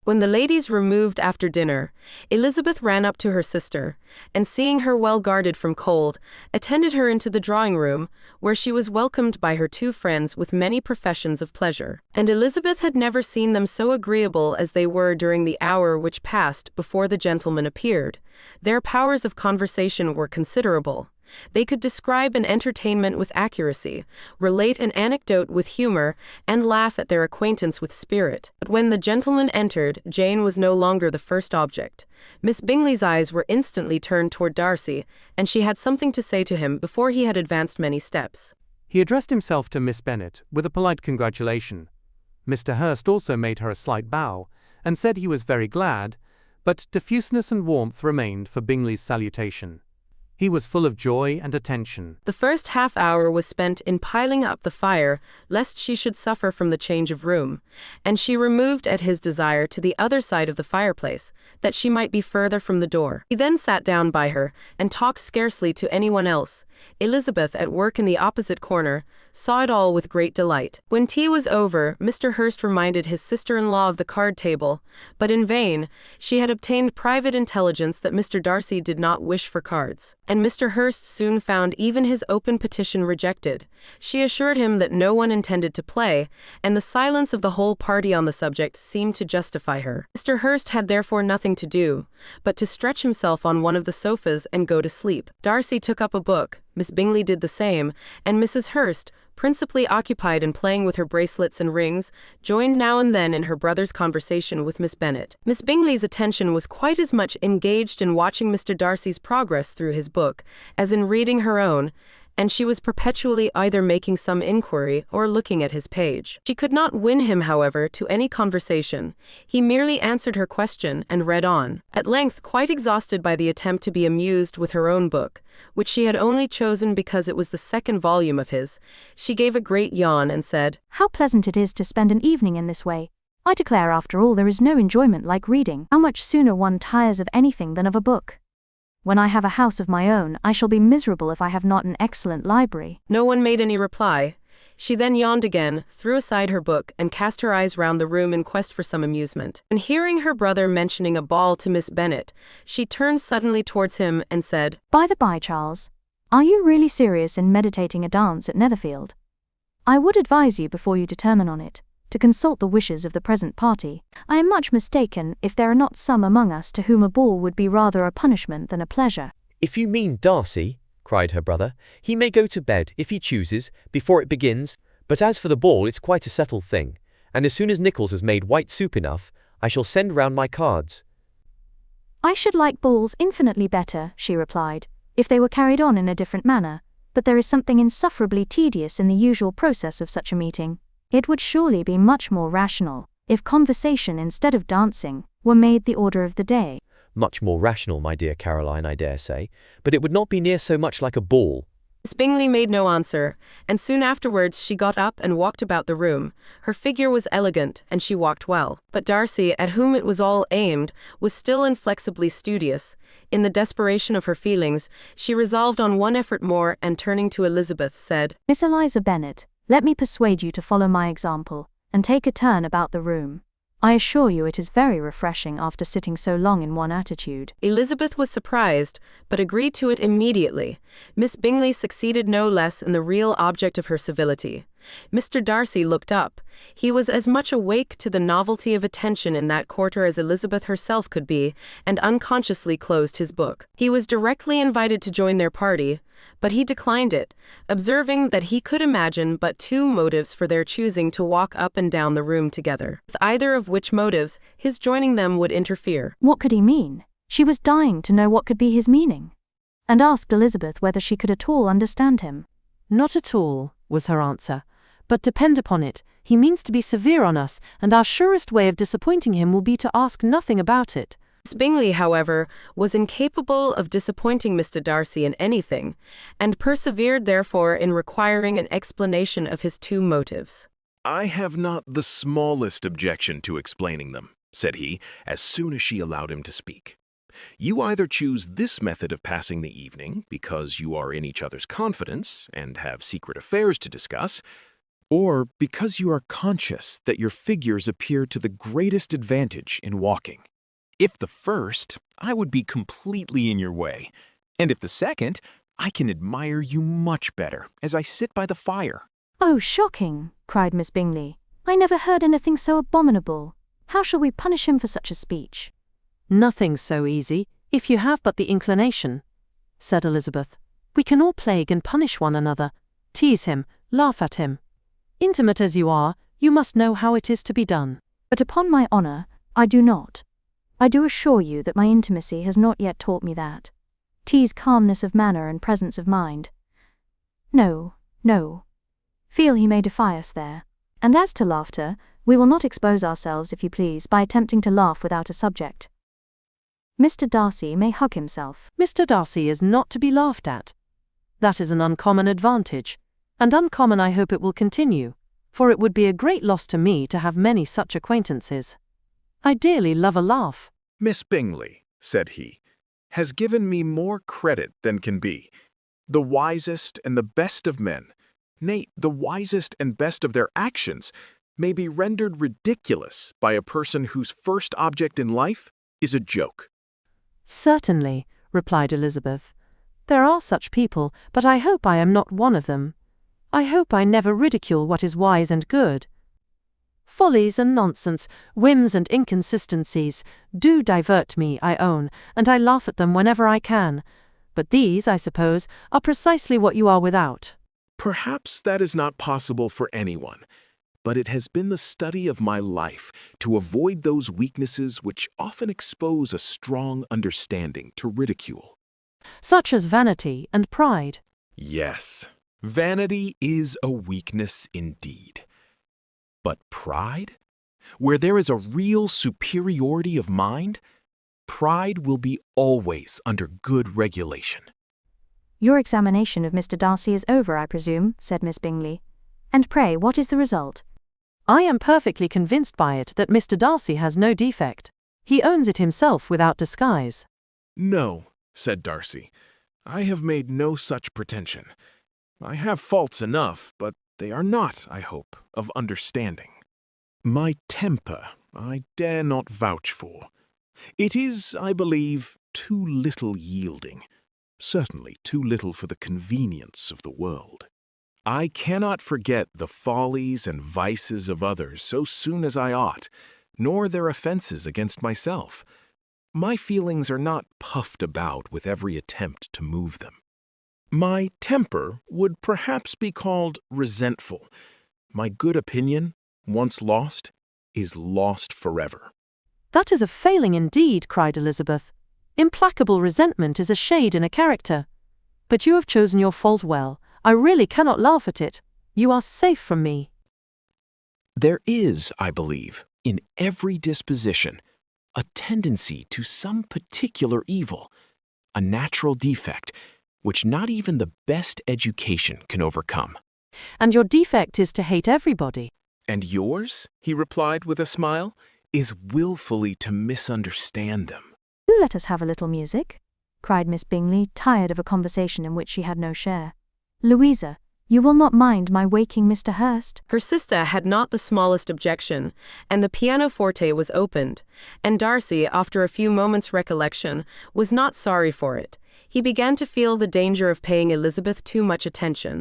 When the ladies removed after dinner, Elizabeth ran up to her sister, and seeing her well guarded from cold, attended her into the drawing room, where she was welcomed by her two friends with many professions of pleasure. And Elizabeth had never seen them so agreeable as they were during the hour which passed before the gentlemen appeared. Their powers of conversation were considerable. They could describe an entertainment with accuracy, relate an anecdote with humor, and laugh at their acquaintance with spirit. But when the gentleman entered, Jane was no longer the first object. Miss Bingley's eyes were instantly turned toward Darcy, and she had something to say to him before he had advanced many steps. He addressed himself to Miss Bennet with a polite congratulation. Mr. Hurst also made her a slight bow, and said he was very glad, but diffuseness and warmth remained for Bingley's salutation. He was full of joy and attention. The first half-hour was spent in piling up the fire, lest she should suffer from the change of room, and she removed at his desire to the other side of the fireplace, that she might be further from the door. He then sat down by her, and talked scarcely to anyone else. Elizabeth, at work in the opposite corner, saw it all with great delight. When tea was over, Mr. Hurst reminded his sister-in-law of the card-table, but in vain. She had obtained private intelligence that Mr. Darcy did not wish for cards, and Mr. Hurst soon found even his open petition rejected. She assured him that no one intended to play, and the silence of the whole party on the subject seemed to justify her. Mr. Hurst had therefore nothing to do, but to stretch himself on one of the sofas and go to sleep. Darcy took up a book, Miss Bingley did the same, and Mrs. Hurst, principally occupied in playing with her bracelets and rings, joined now and then in her brother's conversation with Miss Bennet. Miss Bingley's attention was quite as much engaged in watching Mr. Darcy's progress through his book as in reading her own, and she was perpetually either making some inquiry or looking at his page. She could not win him, however, to any conversation. He merely answered her question and read on. At length, quite exhausted by the attempt to be amused with her own book, which she had only chosen because it was the second volume of his, she gave a great yawn and said, "How pleasant it is to spend an evening in this way. I declare, after all, there is no enjoyment like reading. How much sooner one tires of anything than of a book. When I have a house of my own, I shall be miserable if I have not an excellent library." No one made any reply. She then yawned again, threw aside her book, and cast her eyes round the room in quest for some amusement. And hearing her brother mentioning a ball to Miss Bennet, she turned suddenly towards him and said, "By the by, Charles, are you really serious in meditating a dance at Netherfield? I would advise you, before you determine on it, to consult the wishes of the present party. I am much mistaken if there are not some among us to whom a ball would be rather a punishment than a pleasure." "If you mean Darcy," cried her brother, "he may go to bed, if he chooses, before it begins, but as for the ball, it's quite a settled thing, and as soon as Nichols has made white soup enough, I shall send round my cards." "I should like balls infinitely better," she replied, "if they were carried on in a different manner, but there is something insufferably tedious in the usual process of such a meeting. It would surely be much more rational if conversation instead of dancing were made the order of the day." "Much more rational, my dear Caroline, I dare say, but it would not be near so much like a ball." Miss Bingley made no answer, and soon afterwards she got up and walked about the room. Her figure was elegant, and she walked well. But Darcy, at whom it was all aimed, was still inflexibly studious. In the desperation of her feelings, she resolved on one effort more, and turning to Elizabeth, said, "Miss Eliza Bennet, let me persuade you to follow my example, and take a turn about the room. I assure you it is very refreshing after sitting so long in one attitude." Elizabeth was surprised, but agreed to it immediately. Miss Bingley succeeded no less in the real object of her civility. Mr. Darcy looked up. He was as much awake to the novelty of attention in that quarter as Elizabeth herself could be, and unconsciously closed his book. He was directly invited to join their party, but he declined it, observing that he could imagine but two motives for their choosing to walk up and down the room together, with either of which motives his joining them would interfere. What could he mean? She was dying to know what could be his meaning, and asked Elizabeth whether she could at all understand him. "Not at all," was her answer. "But depend upon it, he means to be severe on us, and our surest way of disappointing him will be to ask nothing about it." Miss Bingley, however, was incapable of disappointing Mr. Darcy in anything, and persevered therefore in requiring an explanation of his two motives. "I have not the smallest objection to explaining them," said he, as soon as she allowed him to speak. "You either choose this method of passing the evening because you are in each other's confidence and have secret affairs to discuss, or because you are conscious that your figures appear to the greatest advantage in walking. If the first, I would be completely in your way, and if the second, I can admire you much better as I sit by the fire. Oh, shocking, cried Miss Bingley. I never heard anything so abominable. How shall we punish him for such a speech? Nothing so easy, if you have but the inclination, said Elizabeth. We can all plague and punish one another, tease him, laugh at him. Intimate as you are, you must know how it is to be done. But upon my honour, I do not. I do assure you that my intimacy has not yet taught me that. Tease calmness of manner and presence of mind. No, no. Feel he may defy us there. And as to laughter, we will not expose ourselves, if you please, by attempting to laugh without a subject. Mr. Darcy may hug himself. Mr. Darcy is not to be laughed at. That is an uncommon advantage, and uncommon I hope it will continue, for it would be a great loss to me to have many such acquaintances. I dearly love a laugh. Miss Bingley, said he, has given me more credit than can be. The wisest and the best of men, nay, the wisest and best of their actions, may be rendered ridiculous by a person whose first object in life is a joke. Certainly, replied Elizabeth. There are such people, but I hope I am not one of them. I hope I never ridicule what is wise and good. Follies and nonsense, whims and inconsistencies, do divert me, I own, and I laugh at them whenever I can. But these, I suppose, are precisely what you are without. Perhaps that is not possible for anyone, but it has been the study of my life to avoid those weaknesses which often expose a strong understanding to ridicule. Such as vanity and pride. Yes, vanity is a weakness indeed. But pride? Where there is a real superiority of mind, pride will be always under good regulation. Your examination of Mr. Darcy is over, I presume, said Miss Bingley. And pray, what is the result? I am perfectly convinced by it that Mr. Darcy has no defect. He owns it himself without disguise. No, said Darcy. I have made no such pretension. I have faults enough, but they are not, I hope, of understanding. My temper I dare not vouch for. It is, I believe, too little yielding, certainly too little for the convenience of the world. I cannot forget the follies and vices of others so soon as I ought, nor their offenses against myself. My feelings are not puffed about with every attempt to move them. My temper would perhaps be called resentful. My good opinion, once lost, is lost forever. That is a failing indeed, cried Elizabeth. Implacable resentment is a shade in a character. But you have chosen your fault well. I really cannot laugh at it. You are safe from me. There is, I believe, in every disposition, a tendency to some particular evil, a natural defect, which not even the best education can overcome. And your defect is to hate everybody. And yours, he replied with a smile, is willfully to misunderstand them. Do let us have a little music, cried Miss Bingley, tired of a conversation in which she had no share. Louisa, you will not mind my waking Mr. Hurst? Her sister had not the smallest objection, and the pianoforte was opened, and Darcy, after a few moments' recollection, was not sorry for it. He began to feel the danger of paying Elizabeth too much attention.